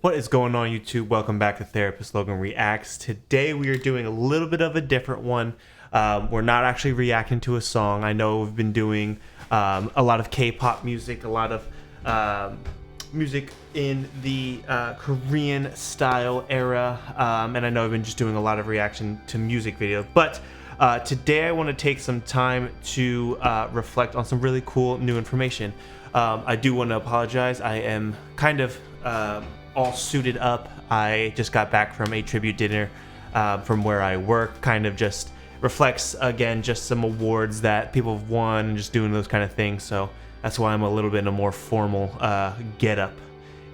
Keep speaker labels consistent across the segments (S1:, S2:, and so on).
S1: What is going on, YouTube? Welcome back to Therapist Logan Reacts. Today we are doing a little bit of a different one. We're not actually reacting to a song. I know we've been doing a lot of K-pop music, a lot of music in the Korean style era, and I know I've been just doing a lot of reaction to music videos. But today I want to take some time to reflect on some really cool new information. I do want to apologize. I am kind of all suited up. I just got back from a tribute dinner from where I work. Kind of just reflects, again, just some awards that people have won and just doing those kind of things. So that's why I'm a little bit in a more formal get up,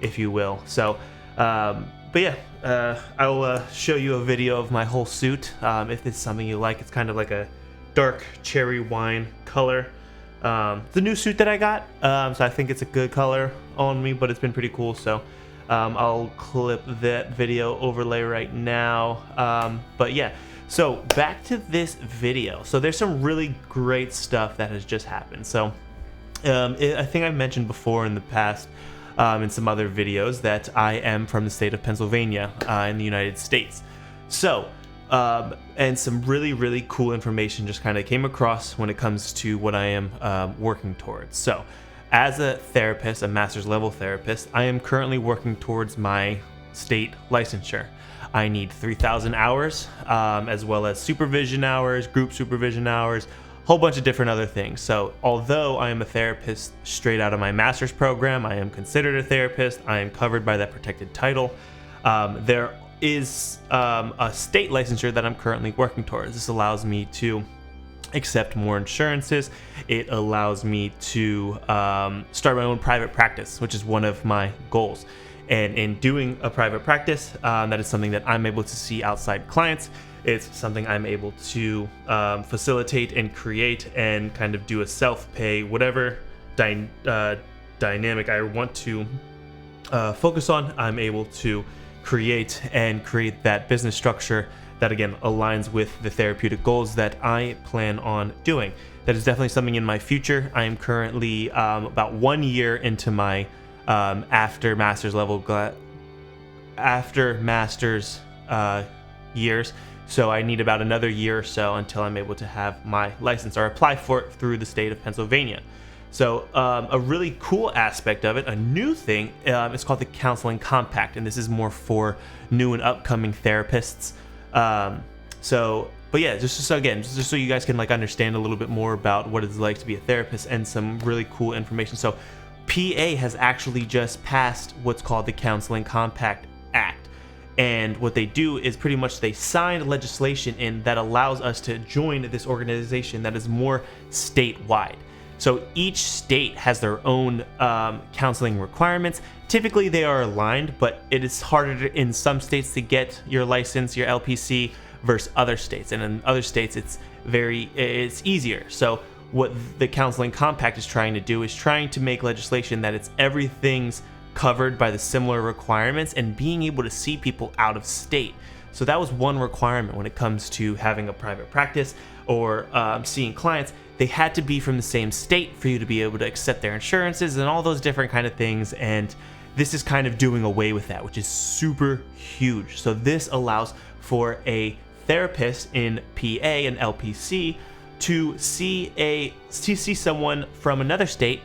S1: if you will. So but yeah, I'll show you a video of my whole suit if it's something you like. It's kind of like a dark cherry wine color. The new suit that I got, so I think it's a good color on me, but it's been pretty cool. So I'll clip that video overlay right now. But yeah, so back to this video. So there's some really great stuff that has just happened. So I think I've mentioned before in the past in some other videos that I am from the state of Pennsylvania in the United States. So and some really cool information just kind of came across when it comes to what I am working towards. So as a therapist, a master's level therapist, I am currently working towards my state licensure. I need 3,000 hours, as well as supervision hours, group supervision hours, a whole bunch of different other things. So although I am a therapist straight out of my master's program, I am considered a therapist, I am covered by that protected title. There is a state licensure that I'm currently working towards. This allows me to accept more insurances. It allows me to start my own private practice, which is one of my goals. And in doing a private practice, that is something that I'm able to see outside clients. It's something I'm able to facilitate and create and kind of do a self-pay, whatever dynamic I want to focus on, I'm able to create that business structure that, again, aligns with the therapeutic goals that I plan on doing. That is definitely something in my future. I am currently about 1 year into my after master's years. So I need about another year or so until I'm able to have my license or apply for it through the state of Pennsylvania. So a really cool aspect of it, a new thing, it's called the Counseling Compact, and this is more for new and upcoming therapists. But yeah, just so you guys can like understand a little bit more about what it's like to be a therapist and some really cool information. So PA has actually just passed what's called the Counseling Compact Act. And what they do is pretty much they signed legislation in that allows us to join this organization that is more statewide. So each state has their own counseling requirements. Typically they are aligned, but it is harder in some states to get your license, your LPC, versus other states. And in other states it's easier. So what the Counseling Compact is trying to do is trying to make legislation that it's everything's covered by the similar requirements and being able to see people out of state. So that was one requirement when it comes to having a private practice or seeing clients. They had to be from the same state for you to be able to accept their insurances and all those different kind of things. And this is kind of doing away with that, which is super huge. So this allows for a therapist in PA and LPC to see someone from another state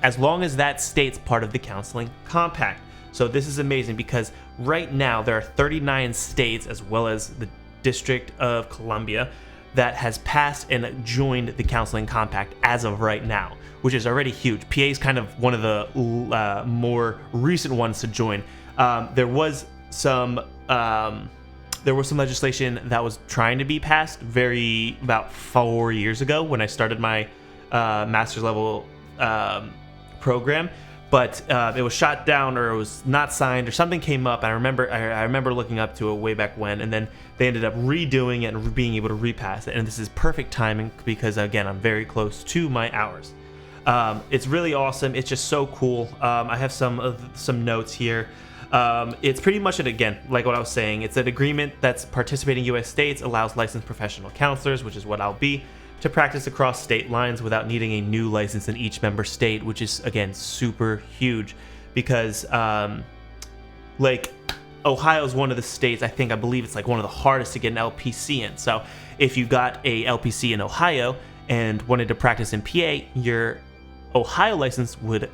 S1: as long as that state's part of the Counseling Compact. So this is amazing because right now there are 39 states as well as the District of Columbia that has passed and joined the Counseling Compact as of right now, which is already huge. PA is kind of one of the more recent ones to join. There was some legislation that was trying to be passed about 4 years ago when I started my master's level program, but it was shot down or it was not signed or something came up. I remember looking up to it way back when, and then they ended up redoing it and being able to repass it. And this is perfect timing because, again, I'm very close to my hours. It's really awesome. It's just so cool. I have some notes here. It's pretty much again, like what I was saying, it's an agreement that's participating U.S. states allows licensed professional counselors, which is what I'll be, to practice across state lines without needing a new license in each member state, which is, again, super huge because like Ohio is one of the states, I believe it's like one of the hardest to get an LPC in. So if you got a LPC in Ohio and wanted to practice in PA, your Ohio license would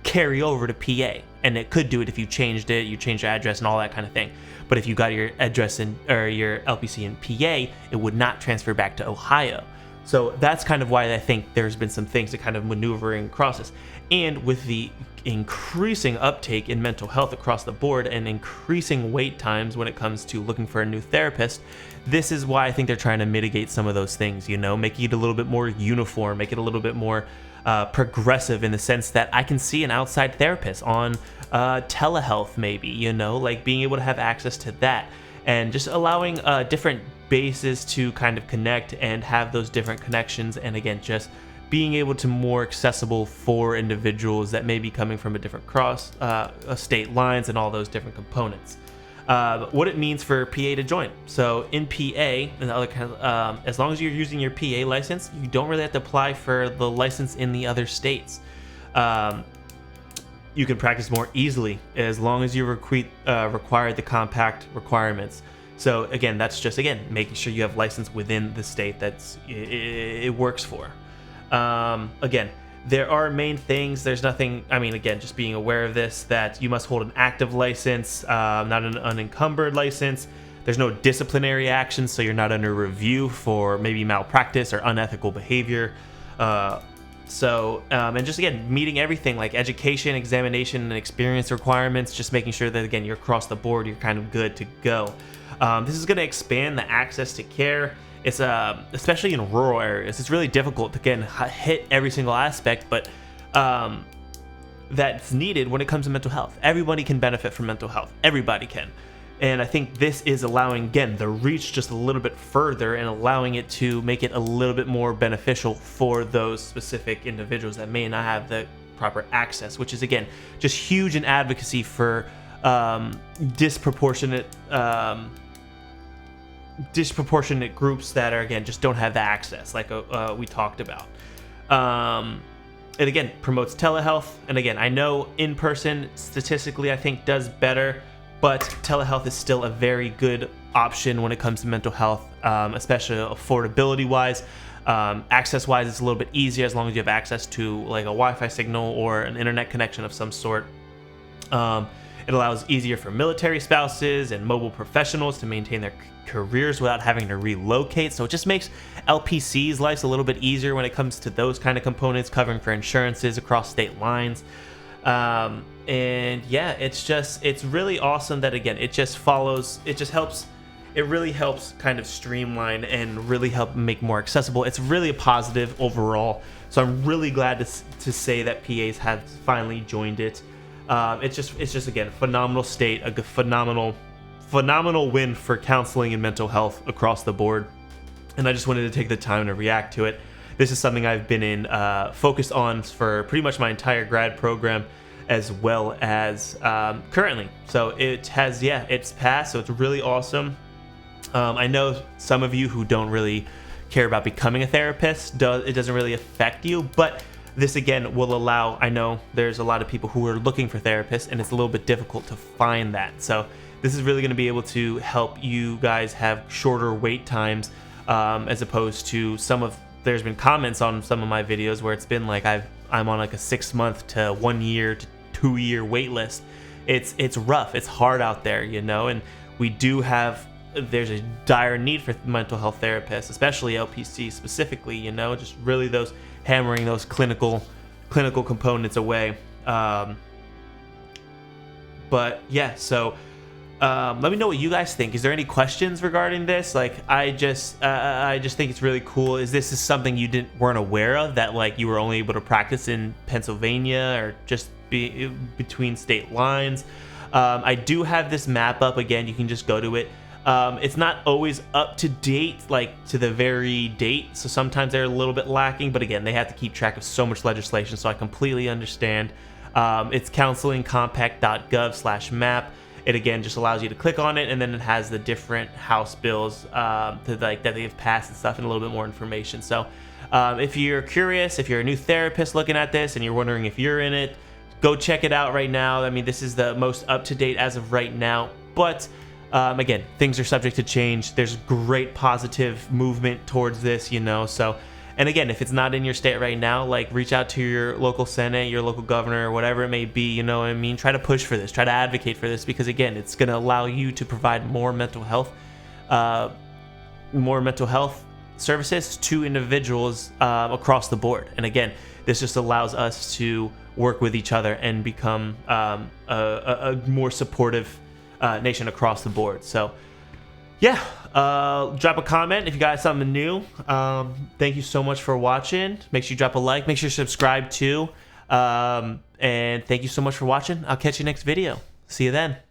S1: carry over to PA, and it could do it if you changed it, you changed your address and all that kind of thing. But if you got your address in, or your LPC in PA, it would not transfer back to Ohio. So that's kind of why I think there's been some things to kind of maneuvering across this. And with the increasing uptake in mental health across the board and increasing wait times when it comes to looking for a new therapist, this is why I think they're trying to mitigate some of those things, you know, making it a little bit more uniform, make it a little bit more progressive in the sense that I can see an outside therapist on telehealth, maybe, you know, like being able to have access to that and just allowing different bases to kind of connect and have those different connections. And again, just being able to more accessible for individuals that may be coming from a different state lines and all those different components. What it means for PA to join. So in PA, and the other as long as you're using your PA license, you don't really have to apply for the license in the other states. You can practice more easily as long as you require the compact requirements. So again, that's just making sure you have license within the state it works for. Again, there are main things. There's nothing, just being aware of this, that you must hold an active license, not an unencumbered license. There's no disciplinary actions, so you're not under review for maybe malpractice or unethical behavior. And just meeting everything like education, examination, and experience requirements, just making sure that, again, you're across the board, you're kind of good to go. This is going to expand the access to care. It's especially in rural areas, it's really difficult to hit every single aspect, but that's needed when it comes to mental health. Everybody can benefit from mental health. Everybody can. And I think this is allowing, again, the reach just a little bit further and allowing it to make it a little bit more beneficial for those specific individuals that may not have the proper access, which is, again, just huge in advocacy for disproportionate groups that are, again, just don't have the access like we talked about. It, again, promotes telehealth. And again, I know in person statistically I think does better, but telehealth is still a very good option when it comes to mental health, especially affordability wise. Access wise, it's a little bit easier as long as you have access to like a Wi-Fi signal or an internet connection of some sort. It allows easier for military spouses and mobile professionals to maintain their careers without having to relocate. So it just makes LPCs' lives a little bit easier when it comes to those kind of components, covering for insurances across state lines. And yeah, it's really awesome that, again, it really helps kind of streamline and really help make more accessible. It's really a positive overall. So I'm really glad to say that PAs have finally joined it. It's just again, phenomenal state, a phenomenal win for counseling and mental health across the board. And I just wanted to take the time to react to it. This is something I've been focused on for pretty much my entire grad program, as well as currently. So it's passed, so it's really awesome. I know some of you who don't really care about becoming a therapist, it doesn't really affect you, but this, again, will allow, I know there's a lot of people who are looking for therapists, and it's a little bit difficult to find that. So this is really going to be able to help you guys have shorter wait times, as opposed to there's been comments on some of my videos where it's been like I'm on like a 6 month to 1 year to 2 year wait list. It's rough. It's hard out there, you know, and there's a dire need for mental health therapists, especially LPC specifically, you know, just really hammering those clinical components away. But yeah, so let me know what you guys think. Is there any questions regarding this? Like, I just think it's really cool. Is this something you weren't aware of, that like you were only able to practice in Pennsylvania or just between state lines? I do have this map up. Again, you can just go to it. It's not always up to date, like to the very date, so sometimes they're a little bit lacking, but again, they have to keep track of so much legislation, so I completely understand. It's counselingcompact.gov/map. It, again, just allows you to click on it, and then it has the different House bills that they've passed and stuff, and a little bit more information. So if you're curious, if you're a new therapist looking at this and you're wondering if you're in it, go check it out right now. I mean, this is the most up-to-date as of right now, but again, things are subject to change. There's great positive movement towards this, you know, so, and again, if it's not in your state right now, like, reach out to your local senate, your local governor, whatever it may be, you know what I mean? Try to push for this, try to advocate for this, because again, it's going to allow you to provide more mental health services to individuals across the board. And again, this just allows us to work with each other and become a more supportive nation across the board. So yeah, drop a comment if you got something new. Thank you so much for watching. Make sure you drop a like, make sure you subscribe too, and thank you so much for watching. I'll catch you next video. See you then.